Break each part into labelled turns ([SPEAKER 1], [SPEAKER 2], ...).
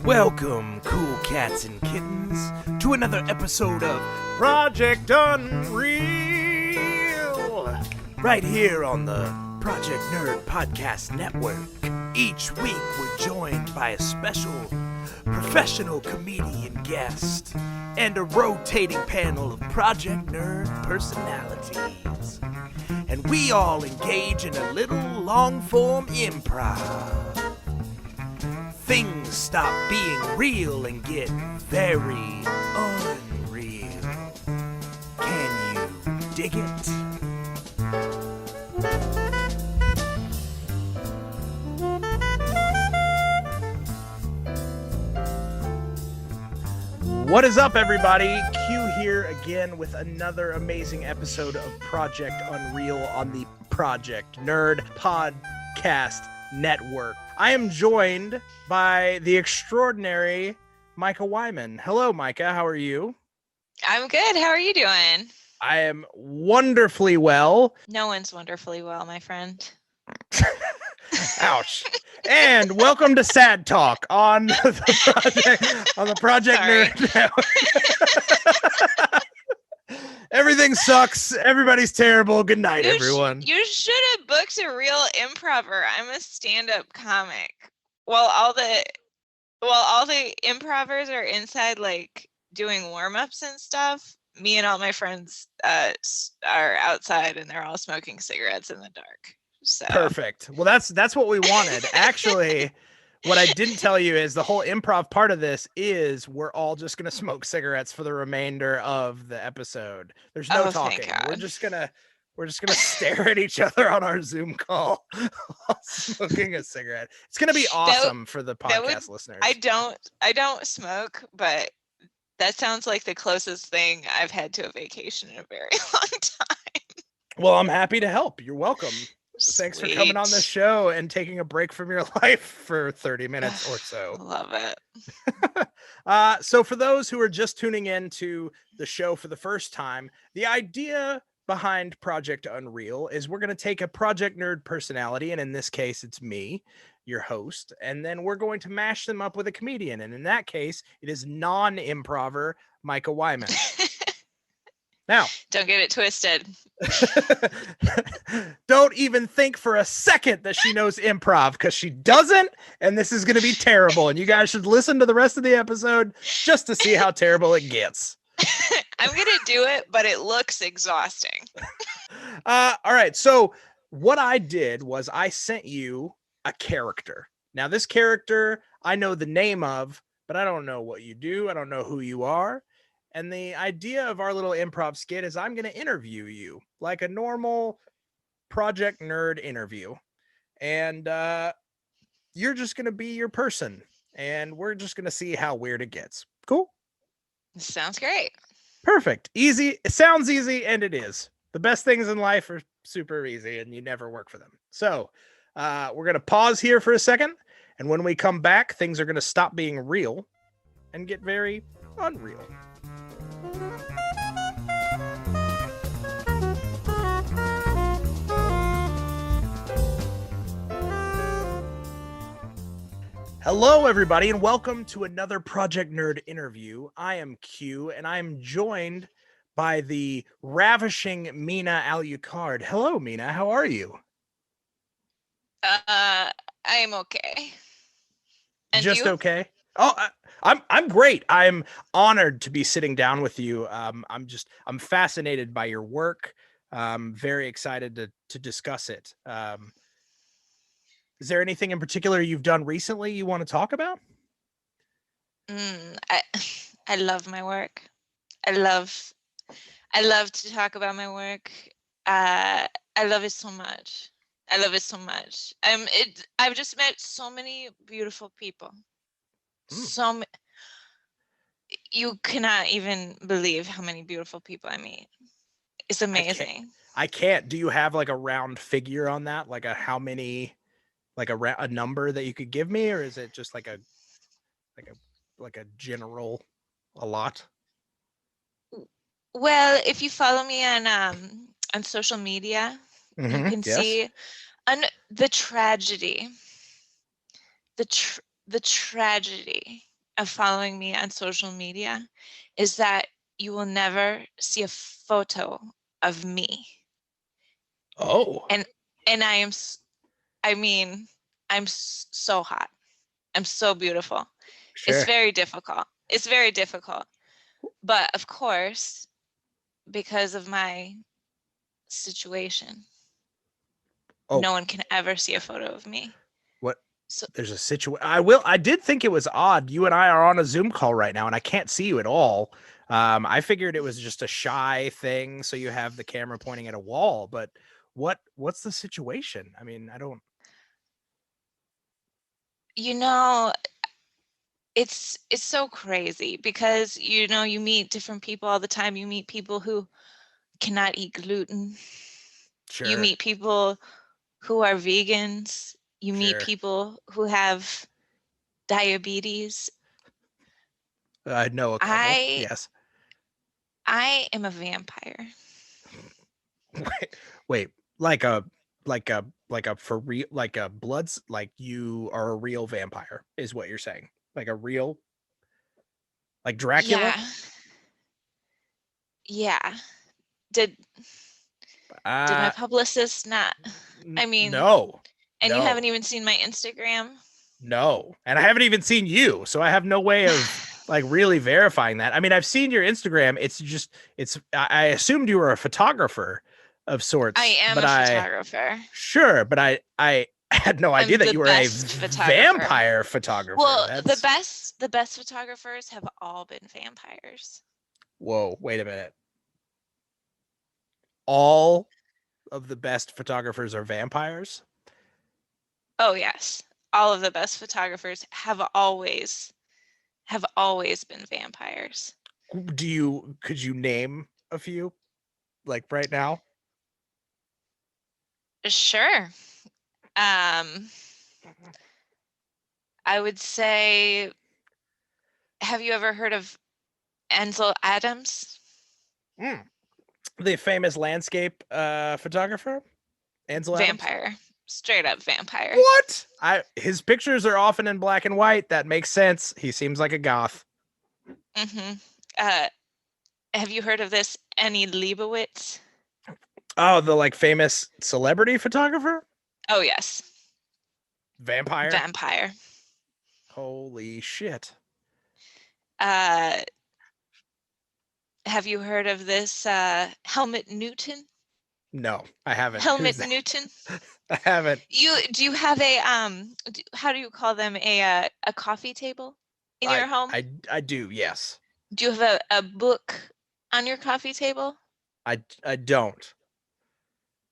[SPEAKER 1] Welcome, cool cats and kittens, to another episode of Project Unreal, right here on the Project Nerd Podcast Network. Each week we're joined by a special professional comedian guest and a rotating panel of Project Nerd personalities. And we all engage in a little long-form improv. Things stop being real and get very unreal. Can you dig it? What is up, everybody? Q here again with another amazing episode of Project Unreal on the Project Nerd Podcast Network. I am joined by the extraordinary Mikah Wyman. Hello, Mikah. How are you?
[SPEAKER 2] I'm good. How are you doing?
[SPEAKER 1] I am wonderfully well.
[SPEAKER 2] No one's wonderfully well, my friend.
[SPEAKER 1] Ouch. And welcome to Sad Talk on the Project Nerd Network. Everything sucks. Everybody's terrible. Good night, everyone.
[SPEAKER 2] You should have booked a real improver. I'm a stand-up comic. While all the improvers are inside, like doing warm-ups and stuff, me and all my friends are outside, and they're all smoking cigarettes in the dark. So
[SPEAKER 1] perfect. Well, that's what we wanted. Actually, what I didn't tell you is the whole improv part of this is we're all just going to smoke cigarettes for the remainder of the episode. There's no talking. We're just going to stare at each other on our Zoom call while smoking a cigarette. It's going to be awesome for the podcast listeners.
[SPEAKER 2] I don't smoke, but that sounds like the closest thing I've had to a vacation in a very long time.
[SPEAKER 1] Well, I'm happy to help. You're welcome.
[SPEAKER 2] Sweet.
[SPEAKER 1] Thanks for coming on the show and taking a break from your life for 30 minutes or so.
[SPEAKER 2] Love it.
[SPEAKER 1] So for those who are just tuning in to the show for the first time, the idea behind Project Unreal is we're going to take a Project Nerd personality, and in this case, it's me, your host, and then we're going to mash them up with a comedian. And in that case, it is non-improver Mikah Wyman. Now,
[SPEAKER 2] don't get it twisted.
[SPEAKER 1] Don't even think for a second that she knows improv, because she doesn't, and this is going to be terrible. And you guys should listen to the rest of the episode just to see how terrible it gets.
[SPEAKER 2] I'm going to do it, but it looks exhausting.
[SPEAKER 1] All right. So what I did was I sent you a character. Now, this character I know the name of, but I don't know what you do. I don't know who you are. And the idea of our little improv skit is I'm going to interview you like a normal Project Nerd interview. And you're just going to be your person. And we're just going to see how weird it gets. Cool?
[SPEAKER 2] Sounds great.
[SPEAKER 1] Perfect. Easy. It sounds easy, and it is. The best things in life are super easy, and you never work for them. So we're going to pause here for a second. And when we come back, things are going to stop being real and get very unreal. Hello, everybody, and welcome to another Project Nerd interview. I am Q, and I am joined by the ravishing Mina Alucard. Hello, Mina. How are you?
[SPEAKER 2] I am okay. And
[SPEAKER 1] just
[SPEAKER 2] you?
[SPEAKER 1] Okay. Oh, I'm great. I'm honored to be sitting down with you. I'm fascinated by your work. I'm very excited to discuss it. Is there anything in particular you've done recently you want to talk about?
[SPEAKER 2] I love my work. I love to talk about my work. I love it so much. I've just met so many beautiful people. You cannot even believe how many beautiful people I meet. It's amazing.
[SPEAKER 1] I can't. Do you have like a round figure on that? Like how many? Like a number that you could give me, or is it just like a general, a lot?
[SPEAKER 2] Well, if you follow me on social media, you can see the tragedy of following me on social media is that you will never see a photo of me.
[SPEAKER 1] Oh,
[SPEAKER 2] And I mean, so hot. I'm so beautiful. It's
[SPEAKER 1] sure.
[SPEAKER 2] very difficult. It's very difficult. But of course, because of my situation,
[SPEAKER 1] Oh,
[SPEAKER 2] no one can ever see a photo of me.
[SPEAKER 1] what?
[SPEAKER 2] So
[SPEAKER 1] There's a situation. I did think it was odd. You and I are on a Zoom call right now, and I can't see you at all. I figured it was just a shy thing, so you have the camera pointing at a wall. But what's the situation? I mean, I don't.
[SPEAKER 2] you know, it's so crazy because you meet different people all the time. You meet people who cannot eat gluten. You
[SPEAKER 1] Sure,
[SPEAKER 2] meet people who are vegans. You meet
[SPEAKER 1] sure.
[SPEAKER 2] people who have diabetes.
[SPEAKER 1] I know a couple.
[SPEAKER 2] I
[SPEAKER 1] Yes.
[SPEAKER 2] I am a vampire.
[SPEAKER 1] Wait, wait. Like a for real, like a bloods, like you are a real vampire, is what you're saying? Like a real, like Dracula?
[SPEAKER 2] Yeah. Yeah. Did did my
[SPEAKER 1] Uh,
[SPEAKER 2] publicist not? I mean,
[SPEAKER 1] no,
[SPEAKER 2] and you haven't
[SPEAKER 1] no.
[SPEAKER 2] even seen my Instagram?
[SPEAKER 1] No. And I haven't even seen you, so I have no way of like really verifying that. I mean, I've seen your Instagram. It's just I assumed you were a photographer of
[SPEAKER 2] I
[SPEAKER 1] sorts,
[SPEAKER 2] am
[SPEAKER 1] but
[SPEAKER 2] a photographer.
[SPEAKER 1] I had no idea
[SPEAKER 2] I'm
[SPEAKER 1] that
[SPEAKER 2] the
[SPEAKER 1] you were a
[SPEAKER 2] best photographer.
[SPEAKER 1] vampire photographer.
[SPEAKER 2] Well, the
[SPEAKER 1] That's
[SPEAKER 2] best photographers have all been vampires.
[SPEAKER 1] whoa, wait a minute. All of the best photographers are vampires?
[SPEAKER 2] Oh yes. All of the best photographers have always been vampires.
[SPEAKER 1] Could you name a few like right now?
[SPEAKER 2] Sure. Um, I would say, have you ever heard of Ansel Adams?
[SPEAKER 1] Mm. The famous landscape photographer, Ansel Adams.
[SPEAKER 2] Vampire. Straight up vampire.
[SPEAKER 1] What? His pictures are often in black and white. That makes sense. He seems like a goth.
[SPEAKER 2] Mm-hmm. Uh, have you heard of this Annie Leibovitz?
[SPEAKER 1] Oh, the like famous celebrity photographer?
[SPEAKER 2] Oh yes.
[SPEAKER 1] Vampire?
[SPEAKER 2] Vampire.
[SPEAKER 1] Holy shit.
[SPEAKER 2] Uh, have you heard of this Helmut Newton?
[SPEAKER 1] No, I haven't. Who's
[SPEAKER 2] Helmut
[SPEAKER 1] that?
[SPEAKER 2] Newton?
[SPEAKER 1] I haven't.
[SPEAKER 2] Do you have a how do you call them, a coffee table in
[SPEAKER 1] I
[SPEAKER 2] your home?
[SPEAKER 1] I do, yes.
[SPEAKER 2] Do you have a book on your coffee table?
[SPEAKER 1] I don't.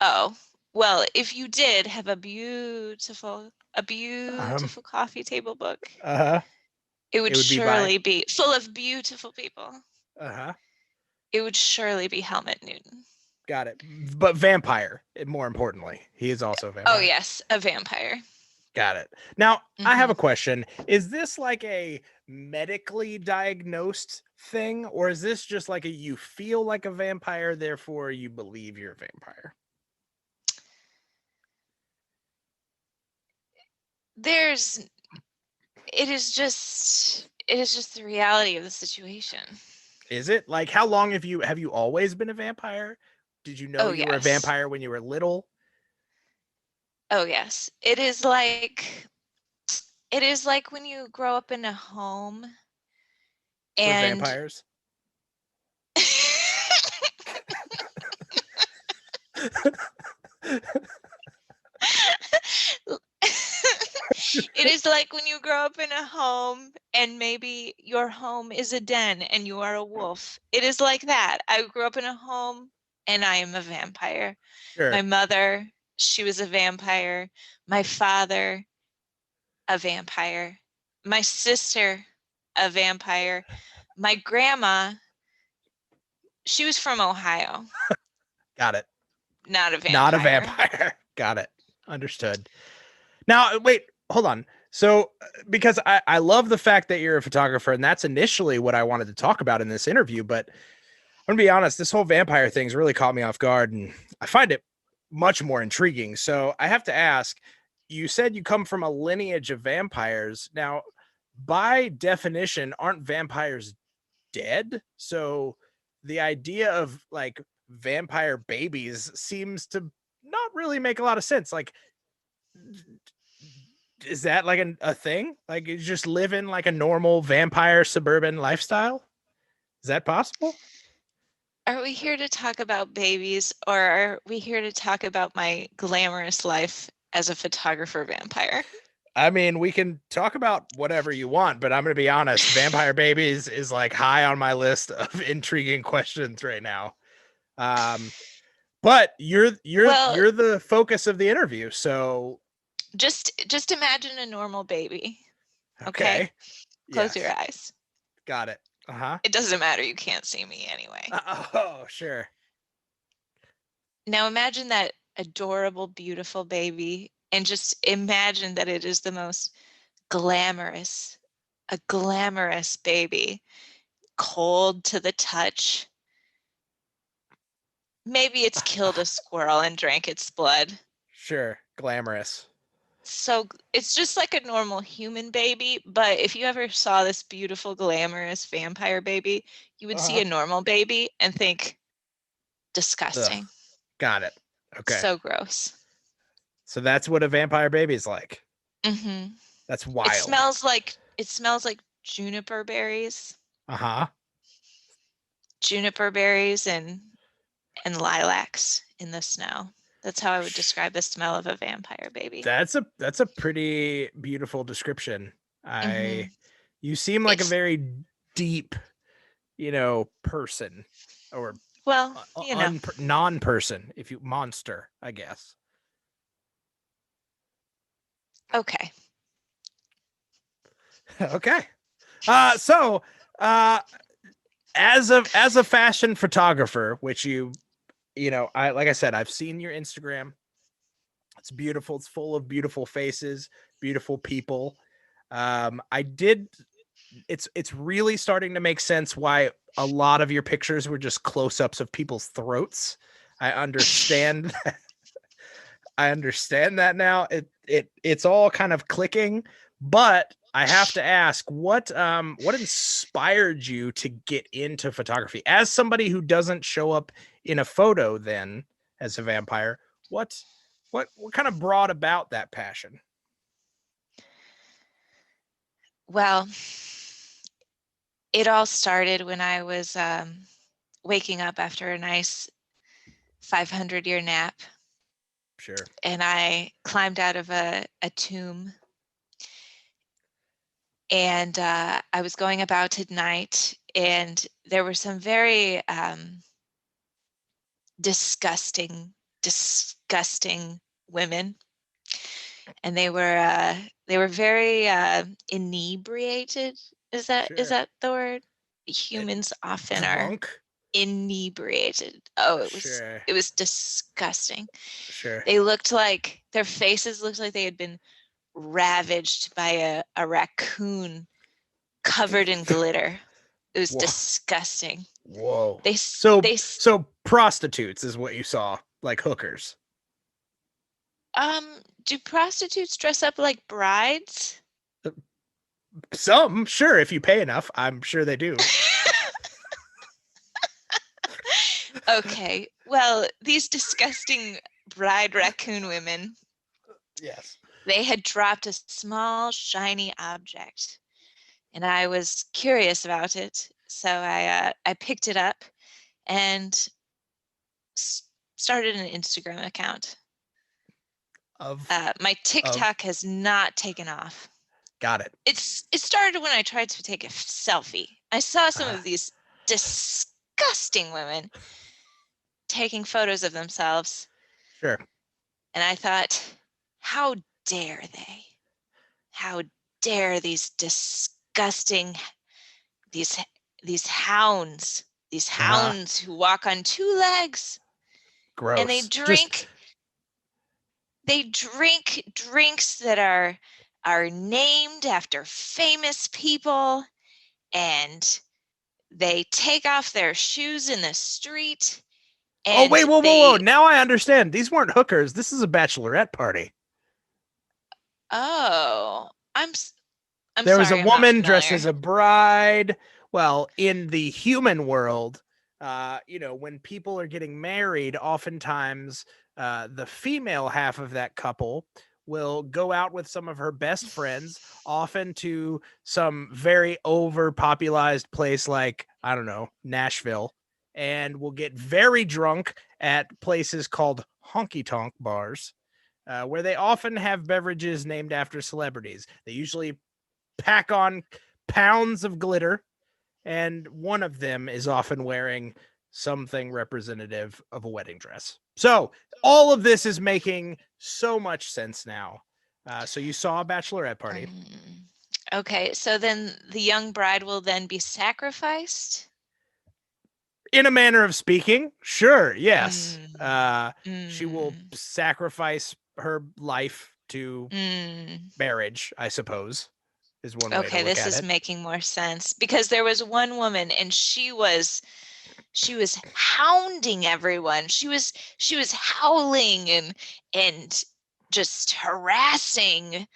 [SPEAKER 2] Oh, well, if you did have a
[SPEAKER 1] Um
[SPEAKER 2] beautiful coffee table book,
[SPEAKER 1] uh-huh.
[SPEAKER 2] it would
[SPEAKER 1] It would be by
[SPEAKER 2] surely be full of beautiful people.
[SPEAKER 1] uh-huh.
[SPEAKER 2] It would surely be Helmut Newton.
[SPEAKER 1] Got it. But vampire, more importantly. He is also a
[SPEAKER 2] Oh
[SPEAKER 1] vampire.
[SPEAKER 2] yes, a vampire.
[SPEAKER 1] Got it. Now, I have
[SPEAKER 2] Hmm.
[SPEAKER 1] a question. Is this like a medically diagnosed thing, or is this just like a you feel like a vampire, therefore you believe you're a vampire?
[SPEAKER 2] There's it is just the reality of the situation.
[SPEAKER 1] Is it? Like how long have you always been a vampire? Did you know
[SPEAKER 2] Oh
[SPEAKER 1] you were a
[SPEAKER 2] yes.
[SPEAKER 1] vampire when you were little?
[SPEAKER 2] Oh yes. It is like when you grow up in a home
[SPEAKER 1] For
[SPEAKER 2] and
[SPEAKER 1] vampires?
[SPEAKER 2] it is like when you grow up in a home and maybe your home is a den and you are a wolf. It is like that. I grew up in a home and I am a vampire. My
[SPEAKER 1] Sure.
[SPEAKER 2] mother, she was a vampire. My father, a vampire. My sister, a vampire. My grandma, she was from Ohio,
[SPEAKER 1] Got it.
[SPEAKER 2] not a
[SPEAKER 1] Not a
[SPEAKER 2] vampire.
[SPEAKER 1] vampire. Got it. Understood. Now, wait, hold on. So, because I love the fact that you're a photographer, and that's initially what I wanted to talk about in this interview, but I'm gonna be honest, this whole vampire thing's really caught me off guard, and I find it much more intriguing. So I have to ask, you said you come from a lineage of vampires. Now, by definition, aren't vampires dead? So the idea of like vampire babies seems to not really make a lot of sense. Like, is that like a thing? Like, you just live in like a normal vampire suburban lifestyle? Is that possible?
[SPEAKER 2] Are we here to talk about babies, or are we here to talk about my glamorous life as a photographer vampire?
[SPEAKER 1] I mean, we can talk about whatever you want, but I'm going to be honest, vampire babies is like high on my list of intriguing questions right now. But
[SPEAKER 2] Well,
[SPEAKER 1] you're the focus of the interview, so
[SPEAKER 2] just imagine a normal baby. Okay?
[SPEAKER 1] okay.
[SPEAKER 2] Close your
[SPEAKER 1] Yes.
[SPEAKER 2] eyes.
[SPEAKER 1] Got it. Uh-huh.
[SPEAKER 2] It doesn't matter, you can't see me anyway.
[SPEAKER 1] Oh, sure.
[SPEAKER 2] Now imagine that adorable, beautiful baby, and just imagine that it is the most glamorous, a glamorous baby, cold to the touch. Maybe it's killed a squirrel and drank its blood.
[SPEAKER 1] Sure. Glamorous.
[SPEAKER 2] So it's just like a normal human baby, but if you ever saw this beautiful, glamorous vampire baby, you would see a normal baby and think, disgusting.
[SPEAKER 1] Ugh. Got it. Okay.
[SPEAKER 2] So gross.
[SPEAKER 1] So that's what a vampire baby is like.
[SPEAKER 2] Mm-hmm.
[SPEAKER 1] That's wild.
[SPEAKER 2] It smells like juniper berries.
[SPEAKER 1] Uh-huh.
[SPEAKER 2] Juniper berries and lilacs in the snow. That's how I would describe the smell of a vampire baby.
[SPEAKER 1] That's a pretty beautiful description.
[SPEAKER 2] Mhm.
[SPEAKER 1] You seem like a very deep, person, or
[SPEAKER 2] Well,
[SPEAKER 1] non-person, if you monster, I guess.
[SPEAKER 2] Okay.
[SPEAKER 1] Okay. So as a fashion photographer, which like I said, I've seen your Instagram. It's beautiful. It's full of beautiful faces, beautiful people. It's really starting to make sense why a lot of your pictures were just close-ups of people's throats. I understand. I understand that now. It's all kind of clicking, but I have to ask, what inspired you to get into photography as somebody who doesn't show up in a photo then as a vampire? What kind of brought about that passion?
[SPEAKER 2] Well, it all started when I was waking up after a nice 500-year nap.
[SPEAKER 1] Sure.
[SPEAKER 2] And I climbed out of a tomb. And I was going about at night, and there were some very disgusting women, and they were very inebriated. Is that the word? Humans often
[SPEAKER 1] drunk?
[SPEAKER 2] Are inebriated. Oh, it was disgusting.
[SPEAKER 1] Sure.
[SPEAKER 2] They looked like, their faces looked like they had been ravaged by a raccoon covered in glitter. It was disgusting.
[SPEAKER 1] Whoa. So prostitutes is what you saw, like hookers.
[SPEAKER 2] Do prostitutes dress up like brides?
[SPEAKER 1] Some, sure, if you pay enough. I'm sure they do.
[SPEAKER 2] Okay. Well, these disgusting bride raccoon women.
[SPEAKER 1] Yes.
[SPEAKER 2] They had dropped a small, shiny object, and I was curious about it. So I picked it up and started an Instagram account. My TikTok has not taken off.
[SPEAKER 1] Got it.
[SPEAKER 2] It started when I tried to take a selfie. I saw some of these disgusting women taking photos of themselves.
[SPEAKER 1] Sure.
[SPEAKER 2] And I thought, how dare they? How dare these disgusting, these hounds who walk on two legs.
[SPEAKER 1] Gross.
[SPEAKER 2] And they drink drinks that are named after famous people, and they take off their shoes in the street.
[SPEAKER 1] And wait, whoa. Now I understand. These weren't hookers. This is a bachelorette party.
[SPEAKER 2] Oh, I'm
[SPEAKER 1] There was a
[SPEAKER 2] sorry, I'm not
[SPEAKER 1] woman dressed
[SPEAKER 2] familiar.
[SPEAKER 1] as a bride. Well, in the human world, when people are getting married, oftentimes the female half of that couple will go out with some of her best friends, often to some very overpopulated place like, I don't know, Nashville, and will get very drunk at places called honky tonk bars, where they often have beverages named after celebrities. They usually pack on pounds of glitter, and one of them is often wearing something representative of a wedding dress. So all of this is making so much sense now. So you saw a bachelorette party.
[SPEAKER 2] Okay, so then the young bride will then be sacrificed?
[SPEAKER 1] In a manner of speaking, sure, yes.
[SPEAKER 2] Mm,
[SPEAKER 1] She will
[SPEAKER 2] mm,
[SPEAKER 1] sacrifice her life to
[SPEAKER 2] mm.
[SPEAKER 1] marriage, I suppose, is one way to
[SPEAKER 2] Okay,
[SPEAKER 1] look
[SPEAKER 2] this
[SPEAKER 1] at
[SPEAKER 2] is
[SPEAKER 1] it.
[SPEAKER 2] making more sense because there was one woman and she was hounding everyone. She was howling and just harassing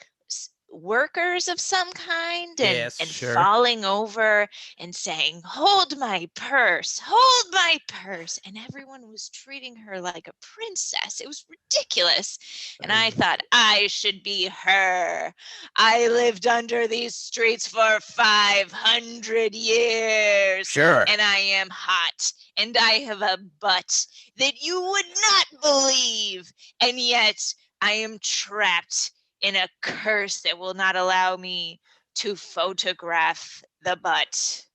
[SPEAKER 2] workers of some kind
[SPEAKER 1] Yes,
[SPEAKER 2] and
[SPEAKER 1] sure.
[SPEAKER 2] falling over and saying, "Hold my purse, hold my purse." And everyone was treating her like a princess. It was ridiculous. And I thought I should be her. I lived under these streets for 500 years
[SPEAKER 1] Sure.
[SPEAKER 2] and I am hot and I have a butt that you would not believe. And yet I am trapped in a curse that will not allow me to photograph the butt.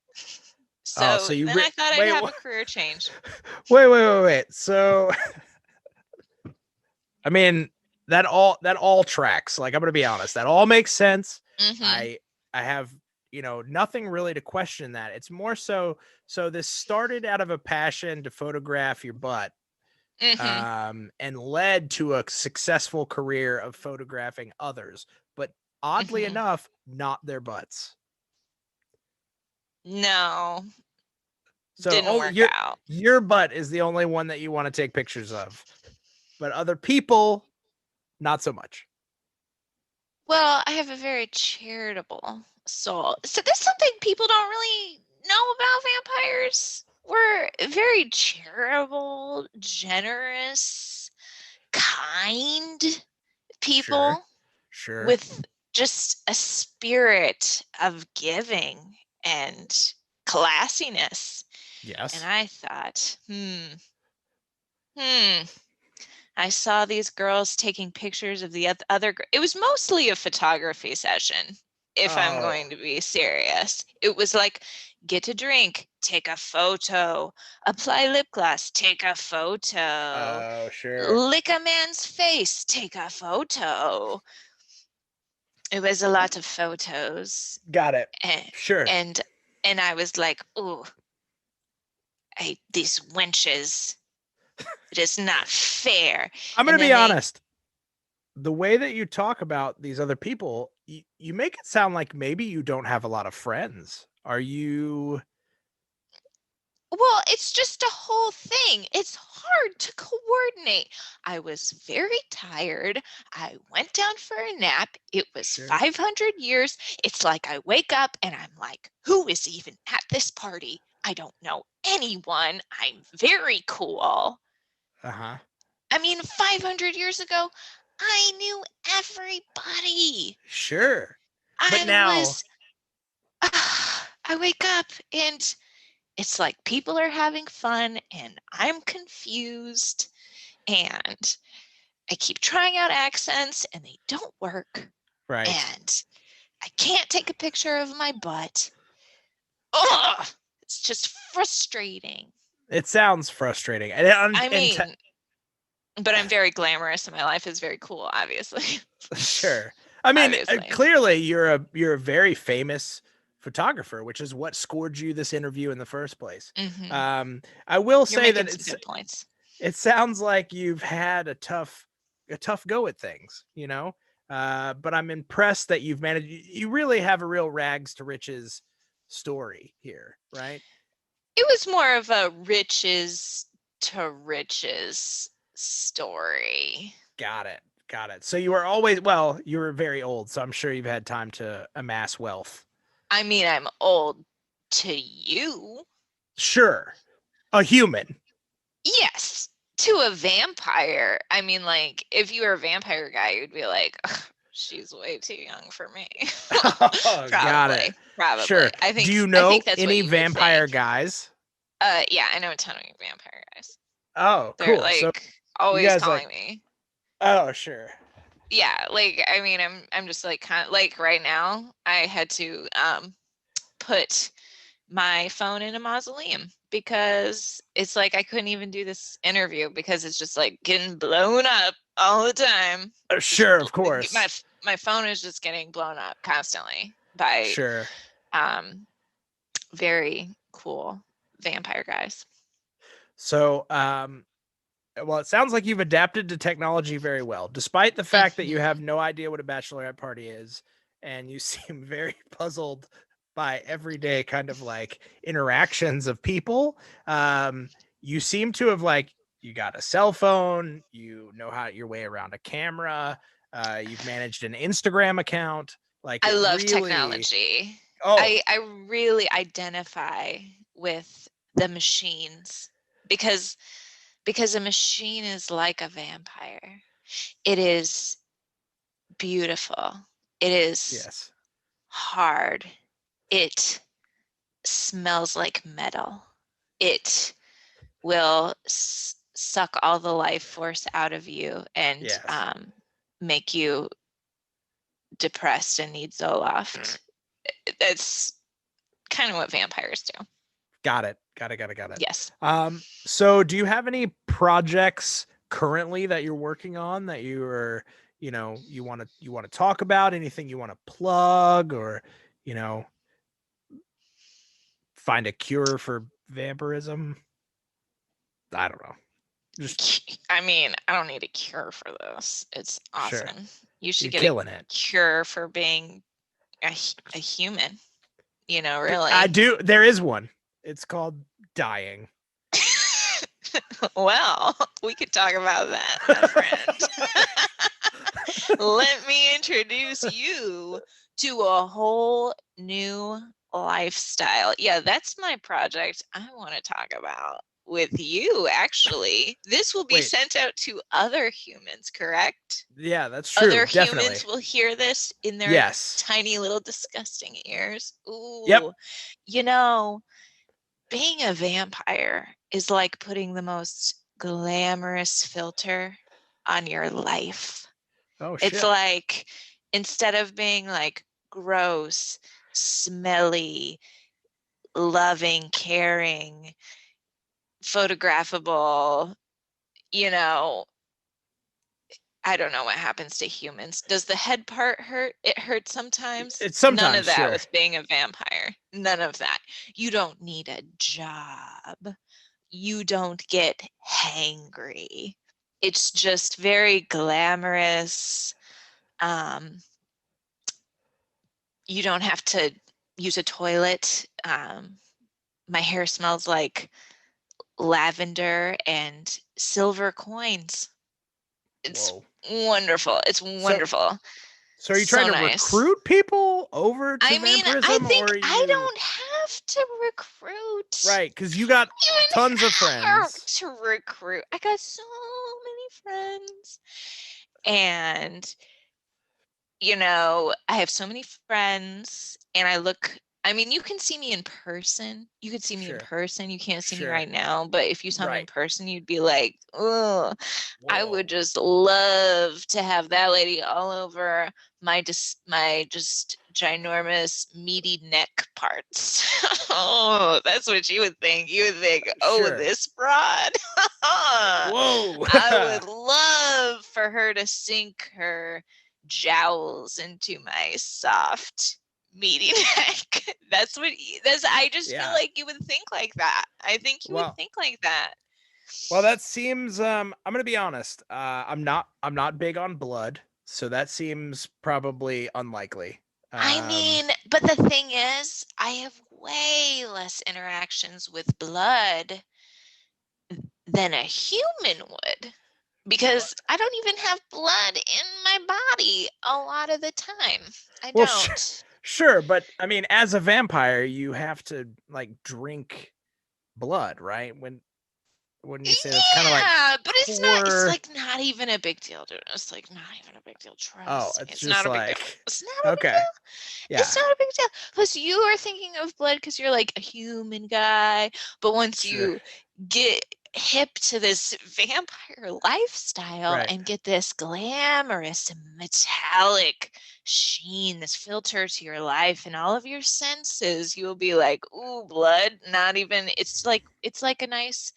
[SPEAKER 1] Oh,
[SPEAKER 2] So
[SPEAKER 1] so you
[SPEAKER 2] then I thought I'd
[SPEAKER 1] wait,
[SPEAKER 2] have a career change.
[SPEAKER 1] wait. So, I mean, that all tracks. Like, I'm gonna be honest, that all makes sense.
[SPEAKER 2] Mm-hmm.
[SPEAKER 1] I have nothing really to question that. It's more so this started out of a passion to photograph your butt,
[SPEAKER 2] Mm-hmm.
[SPEAKER 1] and led to a successful career of photographing others, but oddly
[SPEAKER 2] Mm-hmm.
[SPEAKER 1] enough, not their butts.
[SPEAKER 2] No,
[SPEAKER 1] So
[SPEAKER 2] didn't
[SPEAKER 1] only
[SPEAKER 2] work out.
[SPEAKER 1] your butt is the only one that you want to take pictures of, but other people, not so much.
[SPEAKER 2] Well, I have a very charitable soul. So there's something people don't really know about vampires. We're very charitable, generous, kind
[SPEAKER 1] Sure,
[SPEAKER 2] people
[SPEAKER 1] sure.
[SPEAKER 2] with just a spirit of giving and classiness. And
[SPEAKER 1] Yes.
[SPEAKER 2] I thought, hmm. I saw these girls taking pictures of the other. It was mostly a photography session, if I'm
[SPEAKER 1] Oh,
[SPEAKER 2] going to be serious. It was like, get a drink, take a photo, apply lip gloss, take a photo,
[SPEAKER 1] oh, sure.
[SPEAKER 2] lick a man's face, take a photo. It was a lot of photos,
[SPEAKER 1] Got it.
[SPEAKER 2] and
[SPEAKER 1] Sure.
[SPEAKER 2] and, and I was like, "Oh, these wenches. It is not fair."
[SPEAKER 1] I'm
[SPEAKER 2] And
[SPEAKER 1] gonna
[SPEAKER 2] then
[SPEAKER 1] be
[SPEAKER 2] they
[SPEAKER 1] honest. The way that you talk about these other people, you make it sound like maybe you don't have a lot of friends. Are you?
[SPEAKER 2] Well, it's just a whole thing. It's hard to coordinate. I was very tired. I went down for a nap. It was
[SPEAKER 1] Sure.
[SPEAKER 2] 500 years. It's like I wake up and I'm like, who is even at this party? I don't know anyone. I'm very cool.
[SPEAKER 1] Uh huh.
[SPEAKER 2] I mean, 500 years ago, I knew everybody.
[SPEAKER 1] Sure. But
[SPEAKER 2] I
[SPEAKER 1] now,
[SPEAKER 2] was, I wake up and it's like people are having fun and I'm confused and I keep trying out accents and they don't work
[SPEAKER 1] right.
[SPEAKER 2] and I can't take a picture of my butt. Ugh, it's just frustrating.
[SPEAKER 1] It sounds frustrating. And,
[SPEAKER 2] I mean, but I'm very glamorous and my life is very cool, obviously.
[SPEAKER 1] sure. I mean,
[SPEAKER 2] Obviously.
[SPEAKER 1] clearly you're a very famous photographer, which is what scored you this interview in the first place.
[SPEAKER 2] Hmm.
[SPEAKER 1] I will
[SPEAKER 2] You're
[SPEAKER 1] say that
[SPEAKER 2] making some good points.
[SPEAKER 1] it sounds like you've had a tough go at things, but I'm impressed that you've managed. You really have a real rags to riches story here, right?
[SPEAKER 2] It was more of a riches to riches story.
[SPEAKER 1] Got it. Got it. So you were always, well, you were very old, so I'm sure you've had time to amass wealth.
[SPEAKER 2] I mean, I'm old to you.
[SPEAKER 1] Sure. A human.
[SPEAKER 2] Yes, to a vampire. I mean, like, if you were a vampire guy, you'd be like, "Ugh, she's way too young for me."
[SPEAKER 1] Oh, got it.
[SPEAKER 2] Probably, probably.
[SPEAKER 1] Sure. Do you
[SPEAKER 2] I
[SPEAKER 1] know
[SPEAKER 2] think that's what
[SPEAKER 1] any
[SPEAKER 2] you would
[SPEAKER 1] vampire
[SPEAKER 2] think.
[SPEAKER 1] guys?
[SPEAKER 2] Yeah, I know a ton of vampire guys.
[SPEAKER 1] Oh,
[SPEAKER 2] They're
[SPEAKER 1] cool. So
[SPEAKER 2] like
[SPEAKER 1] you
[SPEAKER 2] always
[SPEAKER 1] guys like,
[SPEAKER 2] calling me.
[SPEAKER 1] oh, sure.
[SPEAKER 2] Yeah, like I mean, I'm just like kind of like right now, I had to put my phone in a mausoleum because it's like I couldn't even do this interview because it's just like getting blown up all the time. Just
[SPEAKER 1] Sure, of course.
[SPEAKER 2] my phone is just getting blown up constantly by
[SPEAKER 1] Sure.
[SPEAKER 2] um very cool vampire guys.
[SPEAKER 1] So, well, it sounds like you've adapted to technology very well, despite the fact that you have
[SPEAKER 2] Mhm.
[SPEAKER 1] no idea what a bachelorette party is, and you seem very puzzled by everyday kind of like interactions of people. You seem to have like you got a cell phone, you know how your way around a camera, you've managed an Instagram account. Like
[SPEAKER 2] I
[SPEAKER 1] it
[SPEAKER 2] love
[SPEAKER 1] really,
[SPEAKER 2] technology.
[SPEAKER 1] oh,
[SPEAKER 2] I really identify with the machines because a machine is like a vampire. It is beautiful. It is
[SPEAKER 1] yes,
[SPEAKER 2] hard. It smells like metal. It will suck all the life force out of you and
[SPEAKER 1] yes,
[SPEAKER 2] make you depressed and need Zoloft. That's kind of what vampires do.
[SPEAKER 1] got it, got it.
[SPEAKER 2] Yes.
[SPEAKER 1] So do you have any projects currently that you're working on that you are, you want to talk about? Anything you want to plug, or you know, find a cure for vampirism? I don't know. Just
[SPEAKER 2] I mean, I don't need a cure for this. It's
[SPEAKER 1] sure,
[SPEAKER 2] awesome. You should
[SPEAKER 1] you're
[SPEAKER 2] get a
[SPEAKER 1] killing it.
[SPEAKER 2] cure for being a human,
[SPEAKER 1] I
[SPEAKER 2] really.
[SPEAKER 1] do. There is one. It's called dying.
[SPEAKER 2] Well, we could talk about that, my friend. Let me introduce you to a whole new lifestyle. Yeah, that's my project I want to talk about with you, actually. This will be
[SPEAKER 1] Wait,
[SPEAKER 2] sent out to other humans, correct?
[SPEAKER 1] yeah, that's
[SPEAKER 2] Other
[SPEAKER 1] true. Definitely.
[SPEAKER 2] humans will hear this in their
[SPEAKER 1] Yes.
[SPEAKER 2] tiny little disgusting ears.
[SPEAKER 1] Yep.
[SPEAKER 2] Ooh, you know, being a vampire is like putting the most glamorous filter on your life.
[SPEAKER 1] Oh
[SPEAKER 2] It's
[SPEAKER 1] shit.
[SPEAKER 2] like instead of being like gross, smelly, loving, caring, photographable, you know, I don't know what happens to humans. Does the head part hurt? It hurts sometimes.
[SPEAKER 1] It's
[SPEAKER 2] None
[SPEAKER 1] sometimes
[SPEAKER 2] of that
[SPEAKER 1] sure.
[SPEAKER 2] with being a vampire. None of that. You don't need a job. You don't get hangry. It's just very glamorous. Um, you don't have to use a toilet. My hair smells like lavender and silver coins. It's
[SPEAKER 1] Whoa.
[SPEAKER 2] wonderful. It's
[SPEAKER 1] So
[SPEAKER 2] wonderful.
[SPEAKER 1] So are you trying
[SPEAKER 2] So
[SPEAKER 1] to
[SPEAKER 2] nice.
[SPEAKER 1] recruit people over to
[SPEAKER 2] I mean, I
[SPEAKER 1] vampirism,
[SPEAKER 2] think
[SPEAKER 1] or are
[SPEAKER 2] I
[SPEAKER 1] you
[SPEAKER 2] don't have to recruit.
[SPEAKER 1] right? Because you got
[SPEAKER 2] I don't
[SPEAKER 1] tons of
[SPEAKER 2] have
[SPEAKER 1] friends.
[SPEAKER 2] to recruit. I got so many friends. And I have so many friends and I mean, you can see me in person. You could see me in
[SPEAKER 1] Sure,
[SPEAKER 2] person. You can't see me
[SPEAKER 1] sure,
[SPEAKER 2] right now, but if you saw me in
[SPEAKER 1] right.
[SPEAKER 2] person, you'd be like, oh, I would
[SPEAKER 1] Whoa,
[SPEAKER 2] just love to have that lady all over my just ginormous meaty neck parts. Oh, that's what you would think. You would think, oh,
[SPEAKER 1] sure.
[SPEAKER 2] this broad.
[SPEAKER 1] Whoa.
[SPEAKER 2] I would love for her to sink her jowls into my soft meaty neck. I just feel
[SPEAKER 1] Yeah.
[SPEAKER 2] like you would think like that. I think you would
[SPEAKER 1] Well,
[SPEAKER 2] think like that.
[SPEAKER 1] well, that seems. I'm gonna be honest. I'm not big on blood, so that seems probably unlikely.
[SPEAKER 2] I
[SPEAKER 1] Um,
[SPEAKER 2] mean, but the thing is, I have way less interactions with blood than a human would. because I don't even have blood in my body a lot of the time. I
[SPEAKER 1] Well,
[SPEAKER 2] don't.
[SPEAKER 1] sure, but I mean, as a vampire, you have to like drink blood, right? When you say that's kind of like
[SPEAKER 2] Yeah, but it's
[SPEAKER 1] core.
[SPEAKER 2] like not even a big deal, dude. It's like not even a big deal.
[SPEAKER 1] Oh,
[SPEAKER 2] Trust me.
[SPEAKER 1] it's
[SPEAKER 2] It's
[SPEAKER 1] just
[SPEAKER 2] not a big deal.
[SPEAKER 1] like
[SPEAKER 2] It's not a big
[SPEAKER 1] okay,
[SPEAKER 2] deal. It's
[SPEAKER 1] yeah,
[SPEAKER 2] not a big deal. Plus, you are thinking of blood because you're like a human guy. But once
[SPEAKER 1] sure,
[SPEAKER 2] you get hip to this vampire lifestyle
[SPEAKER 1] right.
[SPEAKER 2] and get this glamorous metallic sheen, this filter to your life and all of your senses, you will be like, ooh, blood. Not even. It's like a nice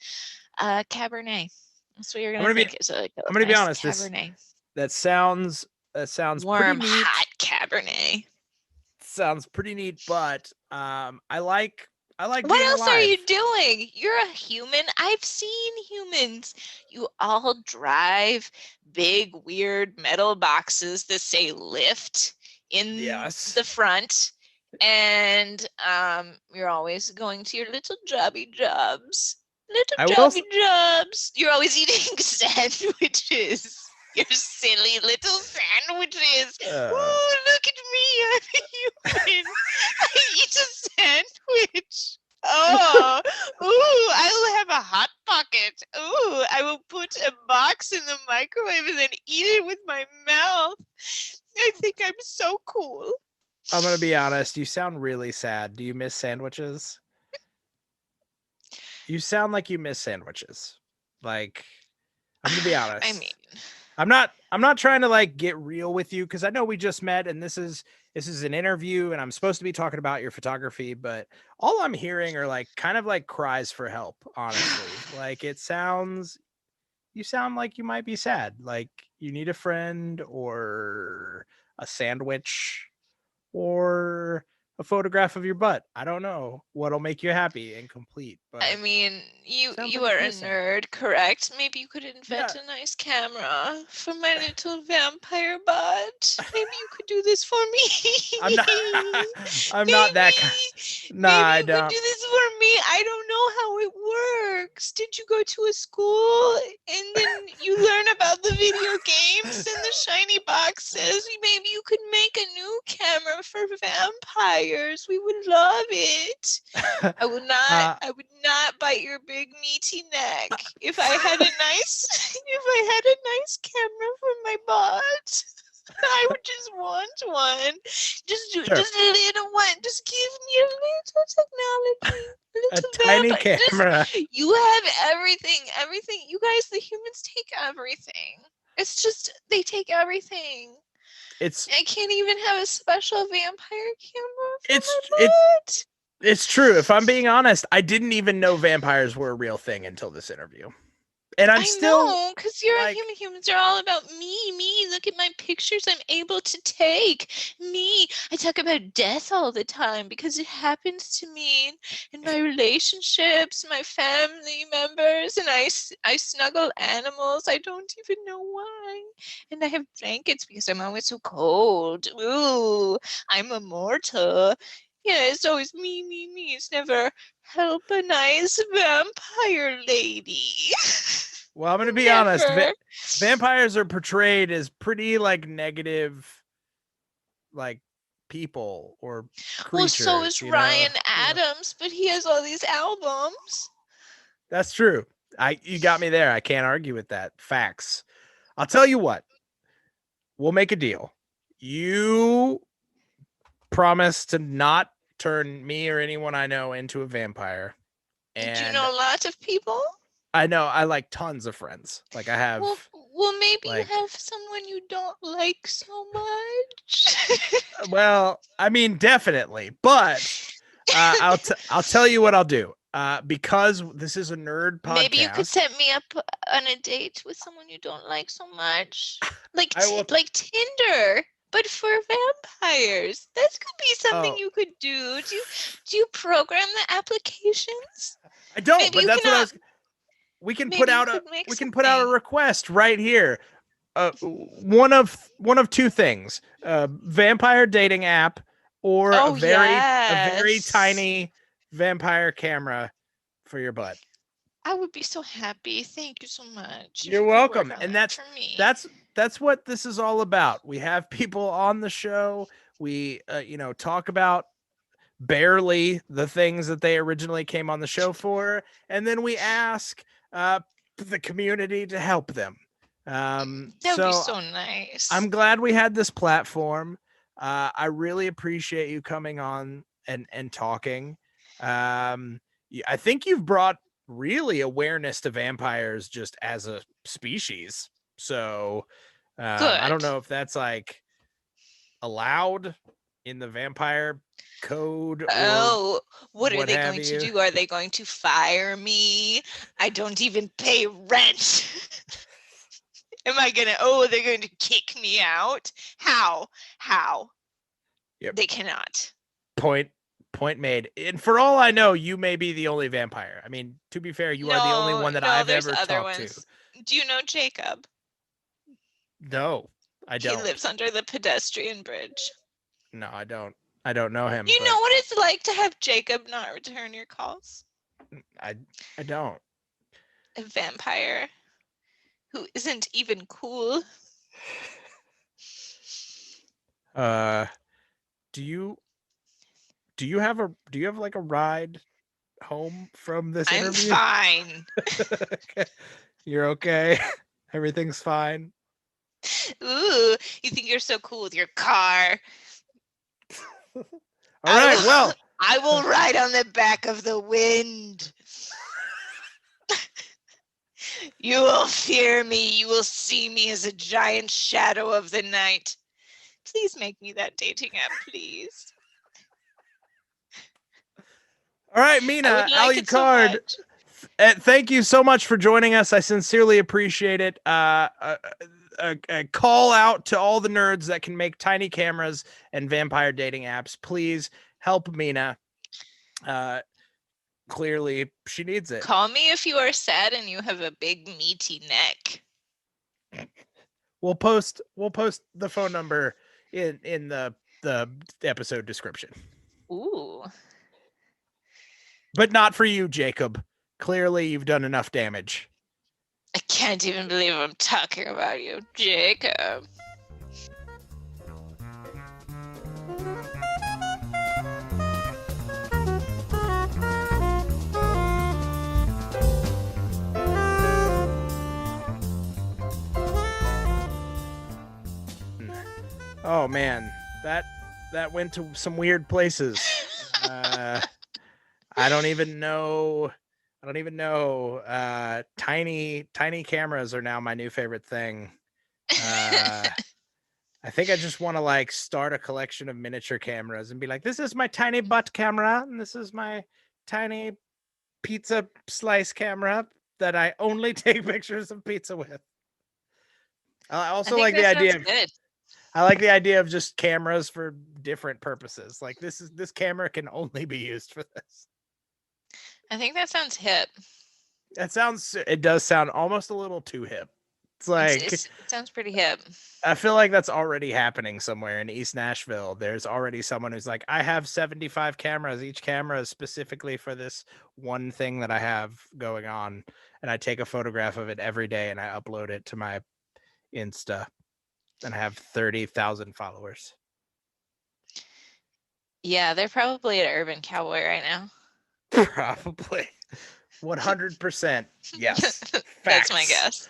[SPEAKER 2] Cabernet. That's what you're
[SPEAKER 1] I'm
[SPEAKER 2] gonna
[SPEAKER 1] gonna be
[SPEAKER 2] think is like
[SPEAKER 1] I'm
[SPEAKER 2] a
[SPEAKER 1] gonna be
[SPEAKER 2] nice
[SPEAKER 1] honest.
[SPEAKER 2] Cabernet,
[SPEAKER 1] That sounds pretty
[SPEAKER 2] warm,
[SPEAKER 1] neat.
[SPEAKER 2] hot Cabernet.
[SPEAKER 1] Sounds pretty neat, but I like
[SPEAKER 2] What
[SPEAKER 1] being
[SPEAKER 2] else are you
[SPEAKER 1] alive.
[SPEAKER 2] doing? You're a human. I've seen humans. You all drive big, weird metal boxes that say lift in
[SPEAKER 1] Yes,
[SPEAKER 2] the front, and you're always going to your little jobby jobs. Little
[SPEAKER 1] I will.
[SPEAKER 2] jobby jobs. You're always eating sandwiches. Your silly little sandwiches.
[SPEAKER 1] Uh,
[SPEAKER 2] Ooh, look at me. I'm a human. I eat a sandwich. Oh, ooh, I will have a hot pocket. Ooh, I will put a box in the microwave and then eat it with my mouth. I think I'm so cool.
[SPEAKER 1] I'm gonna be honest. You sound really sad. Do you miss sandwiches? You sound like you miss sandwiches. Like, I'm gonna be
[SPEAKER 2] I mean,
[SPEAKER 1] honest. I'm not trying to like get real with you because I know we just met and this is an interview and I'm supposed to be talking about your photography, but all I'm hearing are like kind of like cries for help, honestly. Like you sound like you might be sad. Like you need a friend or a sandwich or a photograph of your butt. I don't know what'll make you happy and complete,
[SPEAKER 2] I
[SPEAKER 1] but
[SPEAKER 2] mean, you
[SPEAKER 1] sounds
[SPEAKER 2] you
[SPEAKER 1] like
[SPEAKER 2] are
[SPEAKER 1] it's
[SPEAKER 2] a
[SPEAKER 1] missing.
[SPEAKER 2] nerd, correct? Maybe you could
[SPEAKER 1] Yeah.
[SPEAKER 2] invent a nice camera for my little vampire butt. Maybe you could do this for
[SPEAKER 1] I'm not
[SPEAKER 2] me.
[SPEAKER 1] I'm not that kind. Nah,
[SPEAKER 2] Maybe
[SPEAKER 1] I
[SPEAKER 2] you could
[SPEAKER 1] don't.
[SPEAKER 2] do this for me. I don't know how it works. Did you go to a school and then you learn about the video games and the shiny boxes? Maybe you could make a new camera for vampires. We would love it. I would not
[SPEAKER 1] uh,
[SPEAKER 2] I would not bite your big meaty neck if I had a nice if I had a nice camera for my butt. I would just want one.
[SPEAKER 1] sure.
[SPEAKER 2] Just a little one. Just give me a little technology. A
[SPEAKER 1] A
[SPEAKER 2] little
[SPEAKER 1] tiny
[SPEAKER 2] vampire.
[SPEAKER 1] camera.
[SPEAKER 2] You have everything. Everything. You guys, the humans take everything. It's just they take everything.
[SPEAKER 1] It's
[SPEAKER 2] I can't even have a special vampire camera for my
[SPEAKER 1] it's it
[SPEAKER 2] butt.
[SPEAKER 1] it's true. If I'm being honest, I didn't even know vampires were a real thing until this interview. And I'm
[SPEAKER 2] I
[SPEAKER 1] still
[SPEAKER 2] know, because you're a
[SPEAKER 1] like
[SPEAKER 2] human. Humans are all about me, me. Look at my pictures I'm able to take. Me. I talk about death all the time because it happens to me in my relationships, my family members, and I snuggle animals. I don't even know why. And I have blankets because I'm always so cold. Ooh, I'm immortal. Yeah, it's always me, me, me. It's never help a nice vampire lady.
[SPEAKER 1] well, I'm gonna be honest.
[SPEAKER 2] Never.
[SPEAKER 1] Vampires are portrayed as pretty like negative, like people or
[SPEAKER 2] Well, so
[SPEAKER 1] creatures.
[SPEAKER 2] is Ryan
[SPEAKER 1] Yeah,
[SPEAKER 2] Adams, but he has all these albums.
[SPEAKER 1] that's true. You got me there. I can't argue with that. Facts. I'll tell you what. We'll make a deal. You promise to not turn me or anyone I know into a vampire.
[SPEAKER 2] Do you
[SPEAKER 1] And
[SPEAKER 2] know a lot of people?
[SPEAKER 1] I know I like tons of friends. Like I have
[SPEAKER 2] Well, maybe you
[SPEAKER 1] like
[SPEAKER 2] have someone you don't like so much.
[SPEAKER 1] well, I mean definitely, but I'll tell you what I'll do. Because this is a nerd
[SPEAKER 2] Maybe you could
[SPEAKER 1] podcast,
[SPEAKER 2] set me up on a date with someone you don't like so much, like
[SPEAKER 1] I will
[SPEAKER 2] like Tinder, but for vampires. That could be something
[SPEAKER 1] oh,
[SPEAKER 2] you could do. Do you program the applications?
[SPEAKER 1] I don't,
[SPEAKER 2] Maybe
[SPEAKER 1] but
[SPEAKER 2] you
[SPEAKER 1] that's what I
[SPEAKER 2] cannot.
[SPEAKER 1] was we can put
[SPEAKER 2] Maybe you
[SPEAKER 1] out
[SPEAKER 2] could make
[SPEAKER 1] a
[SPEAKER 2] something.
[SPEAKER 1] request right here. One of two things: vampire dating app or
[SPEAKER 2] Oh
[SPEAKER 1] a very
[SPEAKER 2] yes.
[SPEAKER 1] tiny vampire camera for your butt.
[SPEAKER 2] I would be so happy. Thank you so much. If
[SPEAKER 1] You're
[SPEAKER 2] you could work
[SPEAKER 1] welcome.
[SPEAKER 2] on
[SPEAKER 1] And
[SPEAKER 2] that for me.
[SPEAKER 1] that's what this is all about. We have people on the show. We talk about barely the things that they originally came on the show for, and then we ask the community to help them.
[SPEAKER 2] That would be
[SPEAKER 1] So
[SPEAKER 2] so nice.
[SPEAKER 1] I'm glad we had this platform. I really appreciate you coming on and talking. I think you've brought really awareness to vampires just as a species. So I don't
[SPEAKER 2] Good.
[SPEAKER 1] know if that's like allowed in the vampire code or
[SPEAKER 2] Oh, what are
[SPEAKER 1] what
[SPEAKER 2] they
[SPEAKER 1] have
[SPEAKER 2] going to
[SPEAKER 1] you.
[SPEAKER 2] do? Are they going to fire me? I don't even pay rent. They're going to kick me out? How?
[SPEAKER 1] Yep.
[SPEAKER 2] They cannot.
[SPEAKER 1] Point made. And for all I know, you may be the only vampire. I mean, to be fair, you are the only one that I've
[SPEAKER 2] there's
[SPEAKER 1] ever
[SPEAKER 2] other
[SPEAKER 1] talked
[SPEAKER 2] ones.
[SPEAKER 1] to.
[SPEAKER 2] Do you know Jacob?
[SPEAKER 1] No, I
[SPEAKER 2] He
[SPEAKER 1] don't.
[SPEAKER 2] lives under the pedestrian bridge.
[SPEAKER 1] No, I don't. I don't know him.
[SPEAKER 2] You know what it's like to have Jacob not return your calls?
[SPEAKER 1] I don't.
[SPEAKER 2] A vampire who isn't even cool.
[SPEAKER 1] Do you have like a ride home from this interview?
[SPEAKER 2] I'm fine.
[SPEAKER 1] You're okay. Everything's fine.
[SPEAKER 2] Ooh, you think you're so cool with your car?
[SPEAKER 1] All right. Well,
[SPEAKER 2] I will ride on the back of the wind. You will fear me. You will see me as a giant shadow of the night. Please make me that dating app, please.
[SPEAKER 1] All right, Mina, Alucard. Thank you so much for joining us. I sincerely appreciate it. A call out to all the nerds that can make tiny cameras and vampire dating apps. Please help Mina. Clearly, she needs it.
[SPEAKER 2] Call me if you are sad and you have a big meaty neck.
[SPEAKER 1] We'll post the phone number in the episode description.
[SPEAKER 2] Ooh.
[SPEAKER 1] But not for you, Jacob. Clearly, you've done enough damage.
[SPEAKER 2] I can't even believe I'm talking about you, Jacob.
[SPEAKER 1] Oh man, that went to some weird places. I don't even know. Tiny cameras are now my new favorite thing. I think I just want to like start a collection of miniature cameras and be like, this is my tiny butt camera, and this is my tiny pizza slice camera that I only take pictures of pizza with. I also like the idea. I like the idea of just cameras for different purposes. Like this camera can only be used for this.
[SPEAKER 2] I think that sounds hip.
[SPEAKER 1] It does sound almost a little too hip. It's like
[SPEAKER 2] it sounds pretty hip.
[SPEAKER 1] I feel like that's already happening somewhere in East Nashville. There's already someone who's like, I have 75 cameras. Each camera is specifically for this one thing that I have going on. And I take a photograph of it every day and I upload it to my Insta. And I have 30,000 followers.
[SPEAKER 2] Yeah, they're probably at Urban Cowboy right now.
[SPEAKER 1] Probably. 100%. Yes.
[SPEAKER 2] That's my guess.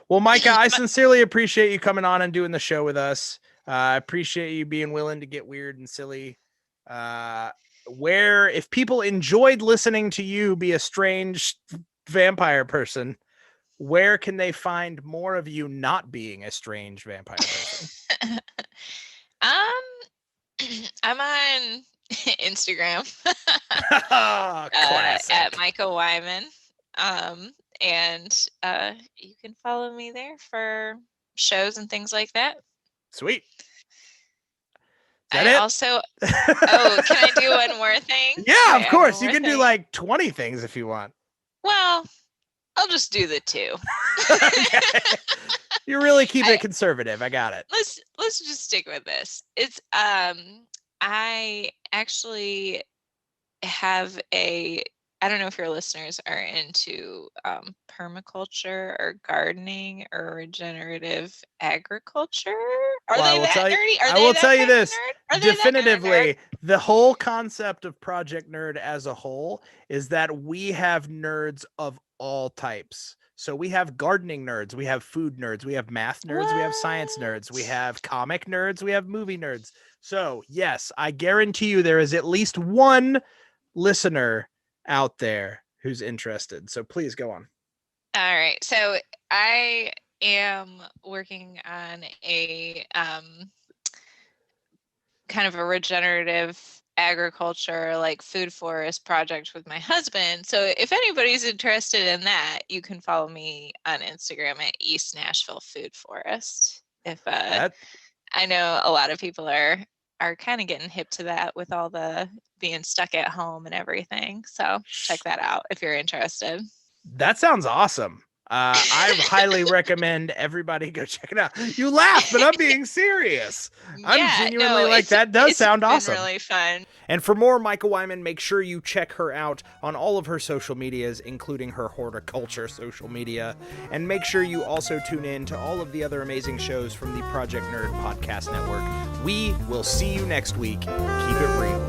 [SPEAKER 1] Well, Micah, I sincerely appreciate you coming on and doing the show with us. I appreciate you being willing to get weird and silly. If people enjoyed listening to you be a strange vampire person, where can they find more of you not being a strange vampire person?
[SPEAKER 2] I'm on Instagram
[SPEAKER 1] Classic.
[SPEAKER 2] at Mikah Wyman. And you can follow me there for shows and things like that.
[SPEAKER 1] Sweet.
[SPEAKER 2] Also, can I do one more thing?
[SPEAKER 1] Yeah, of course. You can do like 20 things if you want.
[SPEAKER 2] Well, I'll just do the 2.
[SPEAKER 1] Okay. You really keep it conservative. I got it.
[SPEAKER 2] Let's just stick with this. It's I actually have a I don't know if your listeners are into permaculture or gardening or regenerative agriculture. Are
[SPEAKER 1] Well,
[SPEAKER 2] they that nerdy? Are
[SPEAKER 1] I
[SPEAKER 2] they
[SPEAKER 1] will
[SPEAKER 2] that
[SPEAKER 1] tell you
[SPEAKER 2] kind of
[SPEAKER 1] this
[SPEAKER 2] nerd? Are they that kind of nerd?
[SPEAKER 1] definitively. The whole concept of Project Nerd as a whole is that we have nerds of all types. So we have gardening nerds, we have food nerds, we have math nerds, we have science nerds, we
[SPEAKER 2] What?
[SPEAKER 1] have comic nerds, we have movie nerds. So, yes, I guarantee you there is at least one listener out there who's interested. So please go on.
[SPEAKER 2] All right. So I am working on a kind of a regenerative agriculture, like food forest project with my husband. So if anybody's interested in that, you can follow me on Instagram at East Nashville Food Forest. If I know a lot of people are kind of getting hip to that with all the being stuck at home and everything. So check that out if you're interested.
[SPEAKER 1] That sounds awesome. I highly recommend everybody go check it out. You laugh, but I'm being serious. I'm genuinely like, that does sound awesome.
[SPEAKER 2] It's been really fun.
[SPEAKER 1] And for more Mikah Wyman, make sure you check her out on all of her social medias, including her horticulture social media. And make sure you also tune in to all of the other amazing shows from the Project Nerd Podcast Network. We will see you next week. Keep it real.